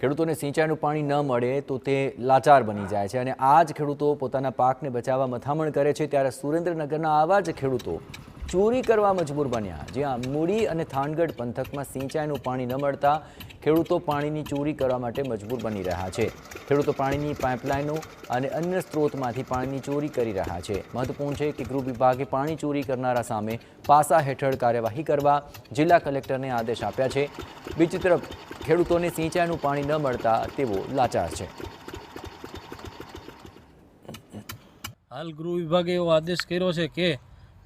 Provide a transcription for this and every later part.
ખેડૂતોને સિંચાઈનું પાણી ન મળે તો તે લાચાર બની જાય છે અને આ જ ખેડૂતો પોતાના પાકને બચાવવા મથામણ કરે છે ત્યારે સુરેન્દ્રનગરના આવા જ ખેડૂતો ચોરી કરવા મજબૂર બન્યા, જ્યાં મૂડી અને થાનગઢ પંથકમાં સિંચાઈનું પાણી ન મળતા ખેડૂતો પાણીની ચોરી કરવા માટે મજબૂર બની રહ્યા છે। ખેડૂતો પાણીની પાઇપલાઇનો અને અન્ય સ્ત્રોતમાંથી પાણીની ચોરી કરી રહ્યા છે। મહત્વપૂર્ણ છે કે ગૃહ વિભાગે પાણી ચોરી કરનારા સામે પાસા હેઠળ કાર્યવાહી કરવા જિલ્લા કલેક્ટરને આદેશ આપ્યા છે। બીજી તરફ ખેડૂતોને સિંચાઈનું પાણી ન મળતા તેઓ લાચાર છે। હાલ ગૃહ વિભાગે એવો આદેશ કર્યો છે કે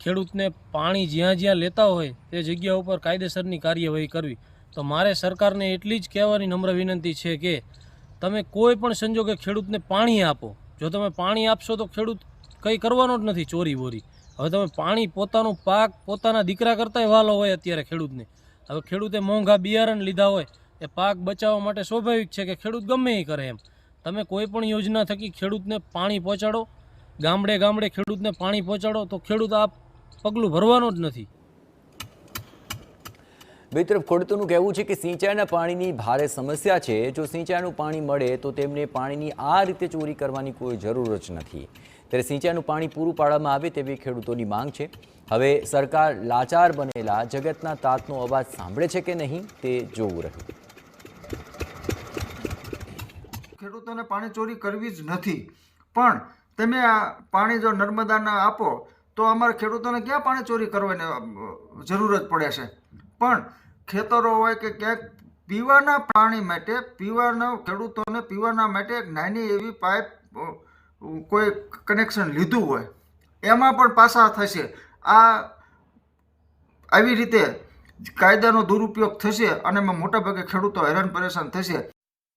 ખેડૂતને પાણી જ્યાં જ્યાં લેતા હોય તે જગ્યા ઉપર કાયદેસરની કાર્યવાહી કરવી। તો મારે સરકારને એટલી જ કહેવાની નમ્ર વિનંતી છે કે તમે કોઈ પણ સંજોગે ખેડૂતને પાણી આપો। જો તમે પાણી આપશો તો ખેડૂત કંઈ કરવાનો જ નથી ચોરી બોરી। હવે તમે પાણી પોતાનું પાક પોતાના દીકરા કરતાંય વાલો હોય અત્યારે ખેડૂતને। હવે ખેડૂતે મોંઘા બિયારણ લીધા હોય એ પાક બચાવવા માટે સ્વાભાવિક છે કે ખેડૂત ગમે એ કરે એમ। તમે કોઈ પણ યોજના થકી ખેડૂતને પાણી પહોંચાડો, ગામડે ગામડે ખેડૂતને પાણી પહોંચાડો તો ખેડૂત આ પગલું ભરવાનો જ નથી। બીજી તરફ ખેડૂતોનું કહેવું છે કે સિંચાઈના પાણીની ભારે સમસ્યા છે। જો સિંચાઈનું પાણી મળે તો તેમને પાણીની આ રીતે ચોરી કરવાની કોઈ જરૂર જ નથી। ત્યારે સિંચાઈનું પાણી પૂરું પાડવામાં આવે તેવી ખેડૂતોની માંગ છે। હવે સરકાર લાચાર બનેલા જગતના તાતનો અવાજ સાંભળે છે કે નહીં તે જોવું રહ્યું। ખેડૂતોને પાણી ચોરી કરવી જ નથી, પણ તમે આ પાણી જો નર્મદાના આપો તો અમારા ખેડૂતોને ક્યાં પાણી ચોરી કરવાની જરૂરત પડે છે। પણ ખેતરો હોય કે ક્યાંક પીવાના પાણી માટે ખેડૂતોને પીવાના માટે એક નાની એવી પાઇપ કોઈ કનેક્શન લીધું હોય એમાં પણ પાસા થશે। આવી રીતે કાયદાનો દુરુપયોગ થશે અને એમાં મોટાભાગે ખેડૂતો હેરાન પરેશાન થશે।